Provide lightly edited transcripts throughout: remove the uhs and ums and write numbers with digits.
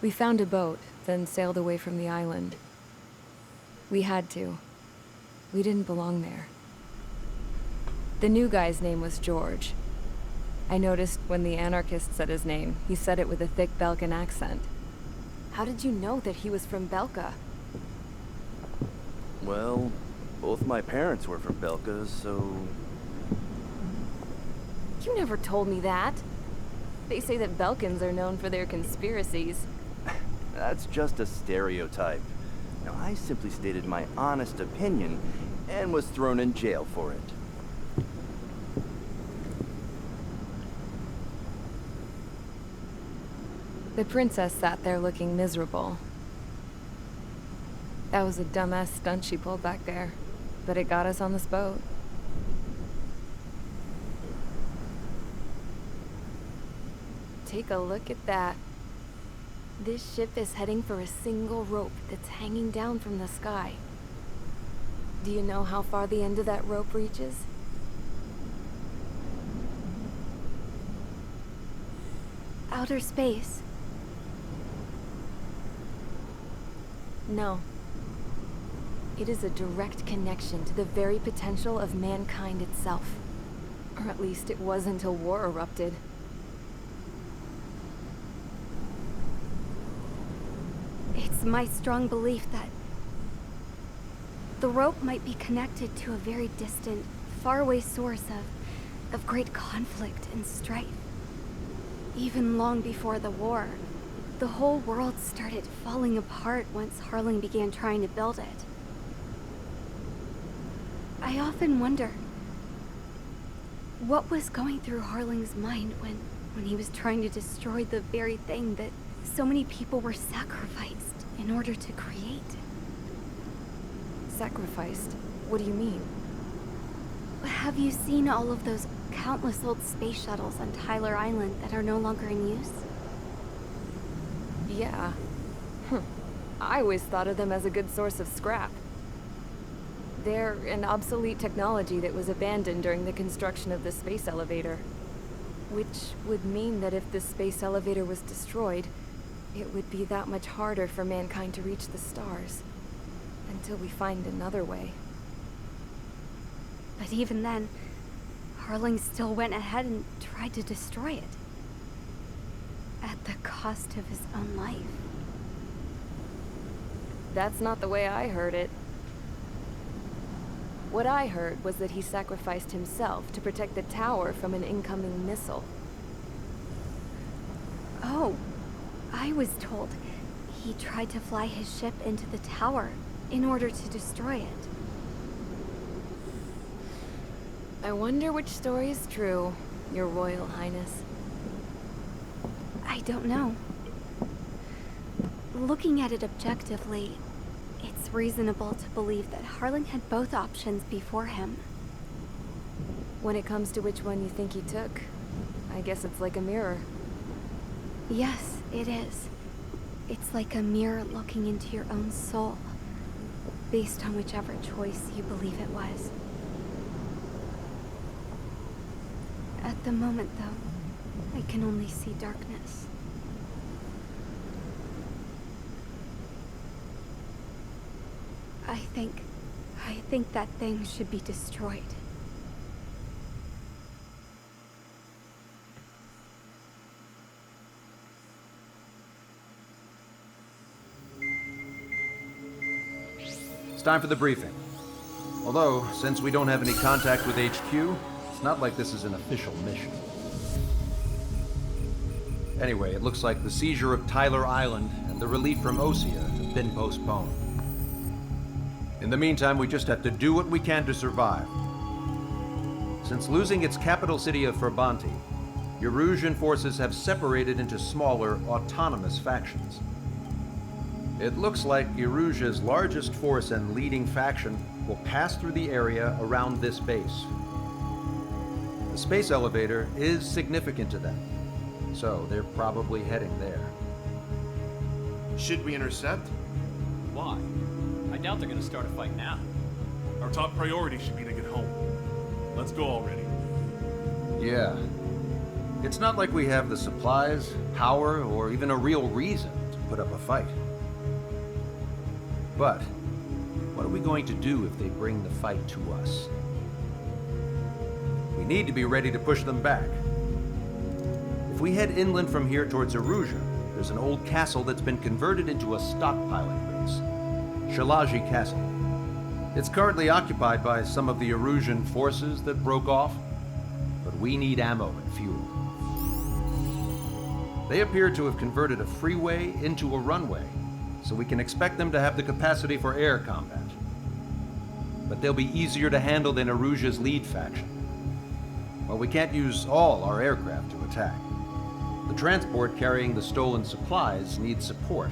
We found a boat, then sailed away from the island. We had to. We didn't belong there. The new guy's name was George. I noticed when the anarchist said his name, he said it with a thick Belkan accent. How did you know that he was from Belka? Well, both my parents were from Belka, so... You never told me that. They say that Belkans are known for their conspiracies. That's just a stereotype. Now, I simply stated my honest opinion and was thrown in jail for it. The princess sat there looking miserable. That was a dumbass stunt she pulled back there, but it got us on this boat. Take a look at that. This ship is heading for a single rope that's hanging down from the sky. Do you know how far the end of that rope reaches? Outer space. No. It is a direct connection to the very potential of mankind itself. Or at least it was until war erupted. It's my strong belief that the rope might be connected to a very distant, faraway source of great conflict and strife. Even long before the war, the whole world started falling apart once Harling began trying to build it. I often wonder what was going through Harling's mind when he was trying to destroy the very thing that so many people were sacrificed in order to create. Sacrificed? What do you mean? Have you seen all of those countless old space shuttles on Tyler Island that are no longer in use? Yeah. I always thought of them as a good source of scrap. They're an obsolete technology that was abandoned during the construction of the space elevator. Which would mean that if the space elevator was destroyed, it would be that much harder for mankind to reach the stars. Until we find another way. But even then, Harling still went ahead and tried to destroy it. At the cost of his own life. That's not the way I heard it. What I heard was that he sacrificed himself to protect the tower from an incoming missile. Oh, I was told he tried to fly his ship into the tower in order to destroy it. I wonder which story is true, Your Royal Highness. I don't know. Looking at it objectively, it's reasonable to believe that Harling had both options before him. When it comes to which one you think he took, I guess it's like a mirror. Yes, it is. It's like a mirror looking into your own soul, based on whichever choice you believe it was. At the moment, though, I can only see darkness. I think that thing should be destroyed. It's time for the briefing. Although, since we don't have any contact with HQ, it's not like this is an official mission. Anyway, it looks like the seizure of Tyler Island and the relief from Osea have been postponed. In the meantime, we just have to do what we can to survive. Since losing its capital city of Ferbanti, Erusean forces have separated into smaller, autonomous factions. It looks like Erusia's largest force and leading faction will pass through the area around this base. The space elevator is significant to them, so they're probably heading there. Should we intercept? Why? I doubt they're gonna start a fight now. Our top priority should be to get home. Let's go already. Yeah. It's not like we have the supplies, power, or even a real reason to put up a fight. But what are we going to do if they bring the fight to us? We need to be ready to push them back. If we head inland from here towards Erusean, there's an old castle that's been converted into a stockpiling base. Shilage Castle. It's currently occupied by some of the Erusean forces that broke off, but we need ammo and fuel. They appear to have converted a freeway into a runway, so we can expect them to have the capacity for air combat. But they'll be easier to handle than Erusea's lead faction. While we can't use all our aircraft to attack, the transport carrying the stolen supplies needs support.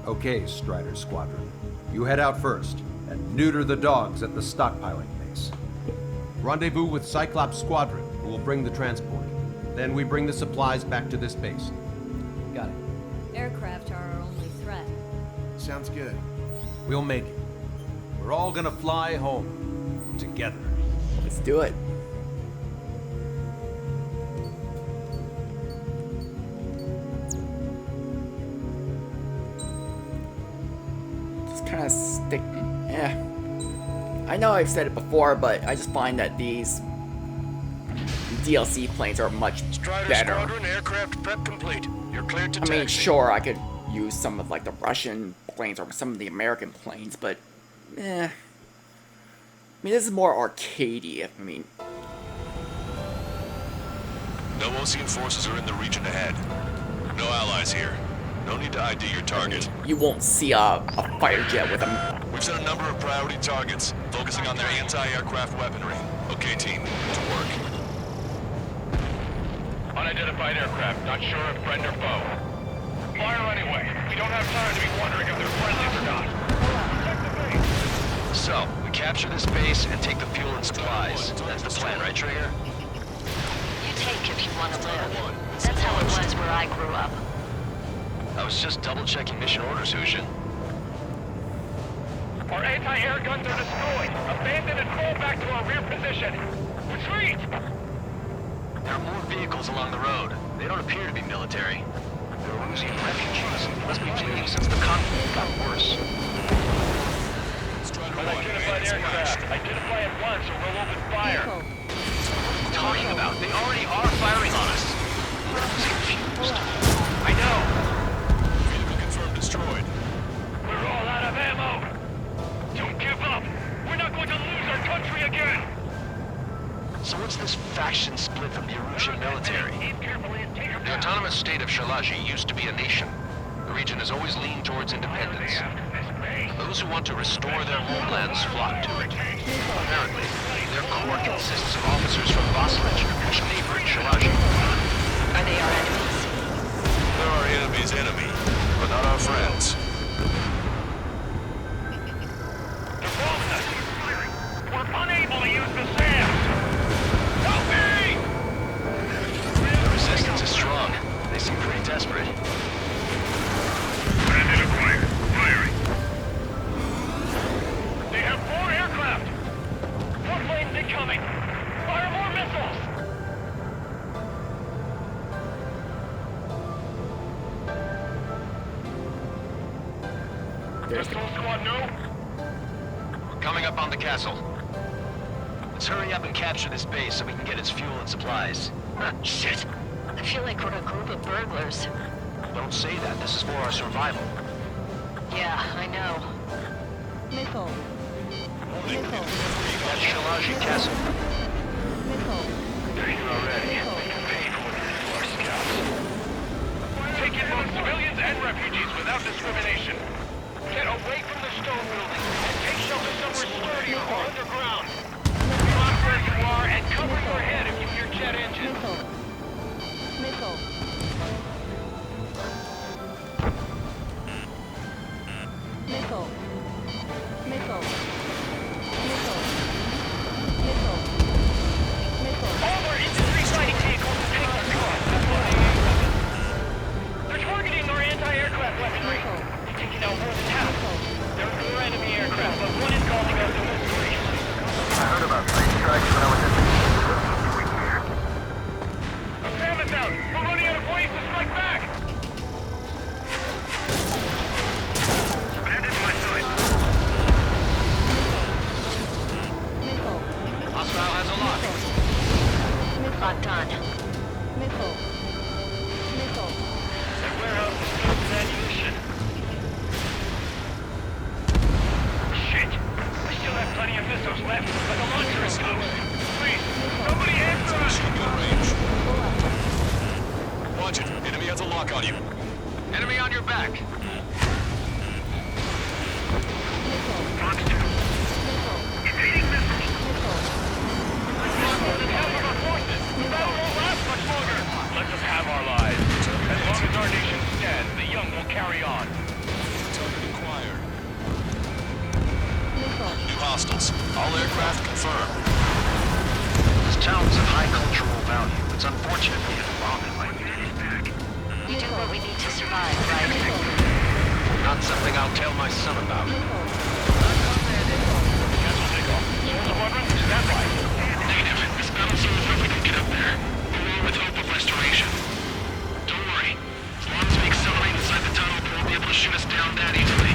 Okay, Strider Squadron. You head out first, and neuter the dogs at the stockpiling base. Rendezvous with Cyclops Squadron, who will bring the transport. Then we bring the supplies back to this base. Got it. Aircraft are our only threat. Sounds good. We'll make it. We're all gonna fly home. Together. Let's do it. Just kind of stick. Yeah. I know I've said it before, but I just find that these DLC planes are much Strider better. Squadron, aircraft prep complete. You're cleared to I mean, taxi. sure, I could use some of like the Russian planes or some of the American planes, but I mean, this is more arcadey. I mean, No Ocean forces are in the region ahead. No allies here. No need to ID your target. you won't see a fighter jet with a. We've set a number of priority targets, focusing on their anti-aircraft weaponry. Okay, team, to work. Unidentified aircraft, not sure if friend or foe. Fire anyway. We don't have time to be wondering if they're friendly or not. Check the base. So, we capture this base and take the fuel and supplies. That's the plan, right, Trigger? You take if you want to live. That's how it was where I grew up. I was just double-checking mission orders, Erusean. Our anti-air guns are destroyed. Abandon and fall back to our rear position. Retreat! There are more vehicles along the road. They don't appear to be military. They're Erusean refugees. Must be fleeing since the conflict got worse. Unidentified aircraft. Identify at once or we'll open fire. Vehicle. What are you talking about? They already are firing on us. I'm confused. I know. Vehicle confirmed destroyed. We're all out of ammo. Don't give up. We're not going to lose our country again. So what's this faction split from the Erusean military? The autonomous state of Shilage used to be a nation. The region has always leaned towards independence. Those who want to restore their homelands flock to it. Apparently, their core consists of officers from Vassalage, which neighbor Shilage. Are they our enemies? They're our enemy's enemy, but not our friends. They're bombing us! We're unable to use the SAM! Help me! The resistance is strong. They seem pretty desperate. Bandit acquired. Firing. They have more aircraft! More planes incoming! Fire more missiles! Pistol squad, no? We're coming up on the castle. Let's hurry up and capture this base so we can get its fuel and supplies. Shit. I feel like we're a group of burglars. Don't say that. This is for our survival. Yeah, I know. Missile. Missile. That's Shilage Castle. Missile. They're here already. We can pay for this to our scouts. Take in both civilians and refugees without discrimination. Get away from the stone building and take shelter somewhere sturdier or underground. Drop where you are and cover your head if you hear jet engines. Missile. Missile. Missile. Missile. Missile. Missile. done. Missile. Missile. That warehouse is built for that mission. Shit! I still have plenty of missiles left, but the launcher is loose. Please, somebody answer us! Machine gun range. Watch it. Enemy has a lock on you. Enemy on your back. Let us have our lives. As long as our nation stands, the young will carry on. Target acquired. New hostiles. All aircraft confirmed. This town's of high cultural value. It's unfortunate we have bombed it like we did back. We do what we need to survive, right? Not something I'll tell my son about. Castle takeoff. Squadron, stand by. Negative. This battle seems like we can get up there. Along with hope of restoration. Don't worry. As long as we accelerate inside the tunnel, they won't be able to shoot us down that easily.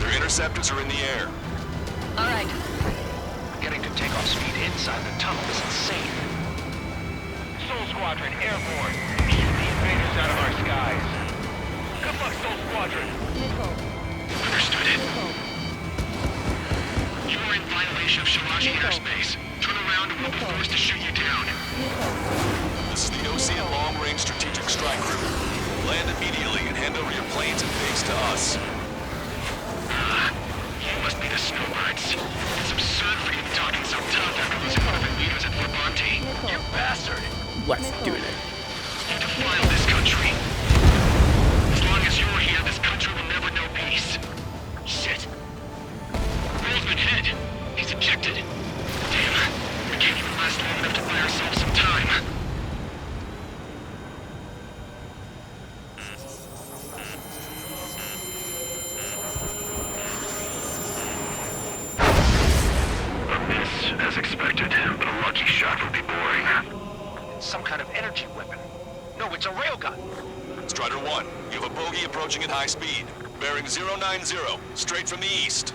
Their interceptors are in the air. All right. Getting to takeoff speed inside the tunnel is insane. Soul Squadron, airborne. Keep the invaders out of our skies. Good luck, Soul Squadron. Missile. Understood it. Missile. You are in violation of Shilage airspace. Turn around and we'll be forced to shoot you down. This is the Erusean long-range strategic strike group. Land immediately and hand over your planes and pigs to us. You must be the snowbirds. It's absurd for you to talk in so tough after losing one of the leaders at Fort Bonte. You bastard! Let's do it. You defile this country. As long as you're here, this country will never know peace. Shit. Roll's been hit. He's ejected. Damn. We can't even last long enough to buy ourselves some time. A miss, as expected, but a lucky shot would be boring. Some kind of energy weapon. No, it's a railgun. Strider 1, you have a bogey approaching at high speed. Bearing 090, straight from the east.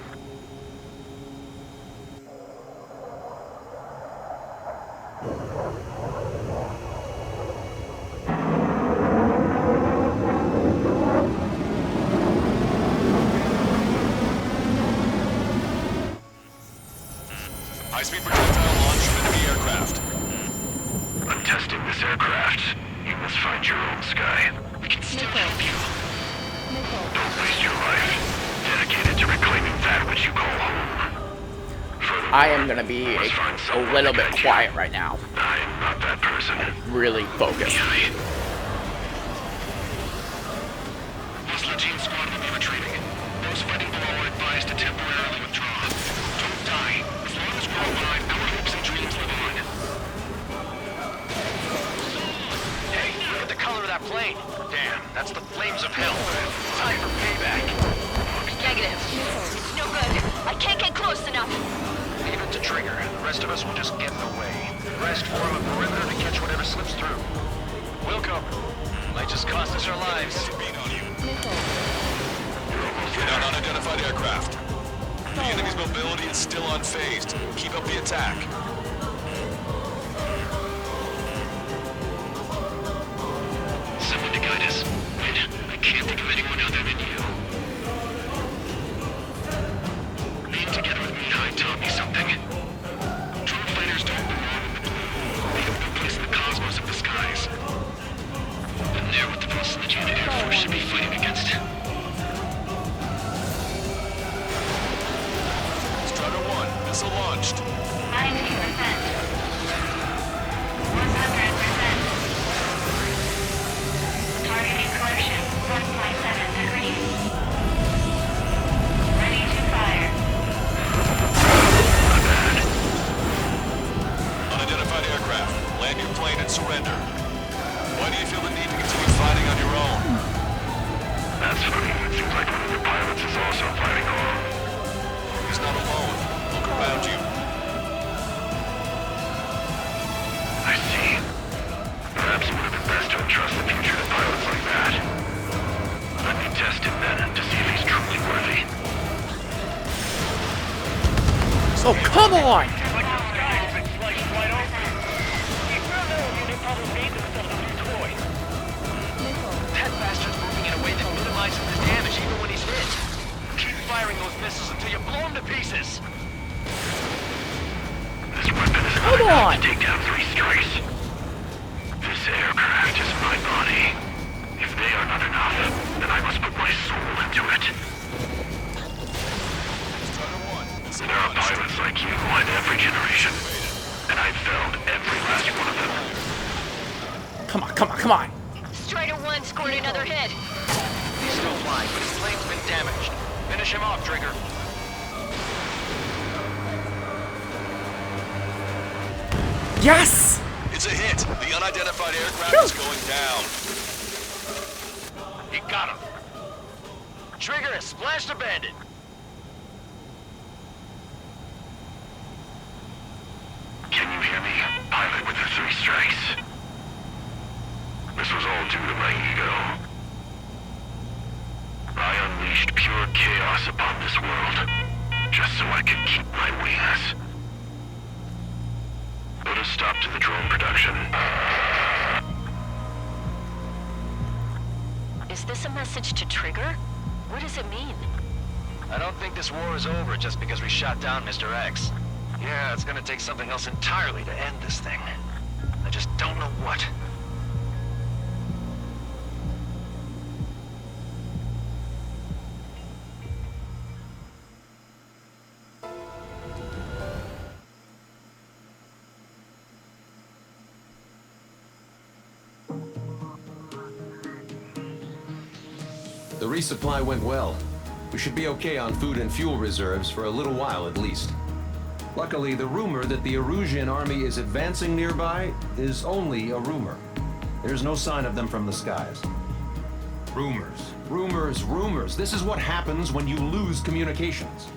High-speed projectile launch from enemy aircraft. I'm testing this aircraft. You must find your own sky. We can still help you. Don't waste your life. Dedicated to reclaiming that which you call home. Furthermore, I am gonna be a little bit quiet right now. I'm not that person. Really focus. Muslim team squad will be retreating. Those fighting below are advised to temporarily withdraw. Don't die. As long as we're alive, our hopes and dreams live on. Hey, look at the color of that plane. Damn, that's the flames of hell. Time for payback. Negative. It's no good. I can't get close enough. Leave it to Trigger. The rest of us will just get in the way. The rest form a perimeter to catch whatever slips through. We'll cover. Might just cost us our lives. Beat on you. Get out unidentified aircraft. The enemy's mobility is still unfazed. Keep up the attack. Someone to guide us. Wait, I can't think of anyone other than you. Being together with Beehive taught me something. Drone fighters don't belong in the blue. They have no place in the cosmos of the skies. And they're what the most legit Air Force should be fighting against. Strider 1, missile launched. 90%. 100%. Targeting collision 1.7 degrees. Ready to fire. Not bad. Unidentified aircraft. Land your plane and surrender. Why do you feel the need to continue fighting on your own? That's funny. It seems like one of your pilots is also fighting along. He's not alone. Look around you. I see. Perhaps it would have been best to entrust the future to pilots like that. Let me test him then to see if he's truly worthy. Oh, come on! That bastard's moving in a way that minimizes the damage even when he's hit. Keep firing those missiles until you blow him to pieces. This weapon is Come on! to take down 3 strikes. This aircraft is my body. If they are not enough, then I must put my soul into it. There are pilots like you in every generation, and I've found every last one of them. Come on, come on, come on! Strider 1 scored another hit. He's still flying, but his plane's been damaged. Finish him off, Trigger. Yes! It's a hit. The unidentified aircraft is going down. He got him. Trigger has splashed a bandit. Can you hear me? Pilot with the 3 strikes. This was all due to my ego. I unleashed pure chaos upon this world, just so I could keep my wings. Put a stop to the drone production. Is this a message to Trigger? What does it mean? I don't think this war is over just because we shot down Mr. X. Yeah, it's gonna take something else entirely to end this thing. I just don't know what. The resupply went well. We should be okay on food and fuel reserves for a little while at least. Luckily, the rumor that the Erusean army is advancing nearby is only a rumor. There's no sign of them from the skies. Rumors, rumors, rumors. This is what happens when you lose communications.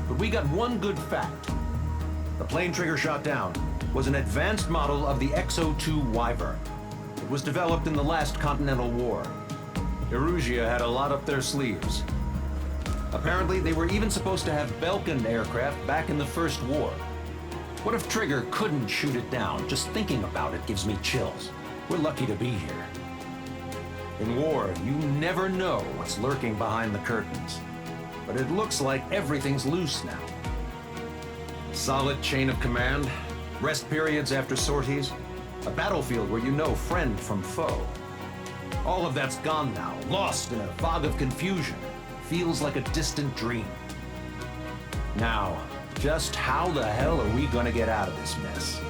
But we got one good fact. The plane Trigger shot down was an advanced model of the XO-2 Wyvern. It was developed in the last Continental War. Erusean had a lot up their sleeves. Apparently, they were even supposed to have Belkin aircraft back in the First War. What if Trigger couldn't shoot it down? Just thinking about it gives me chills. We're lucky to be here. In war, you never know what's lurking behind the curtains. But it looks like everything's loose now. Solid chain of command, rest periods after sorties, a battlefield where you know friend from foe. All of that's gone now, lost in a fog of confusion. Feels like a distant dream. Now, just how the hell are we gonna get out of this mess?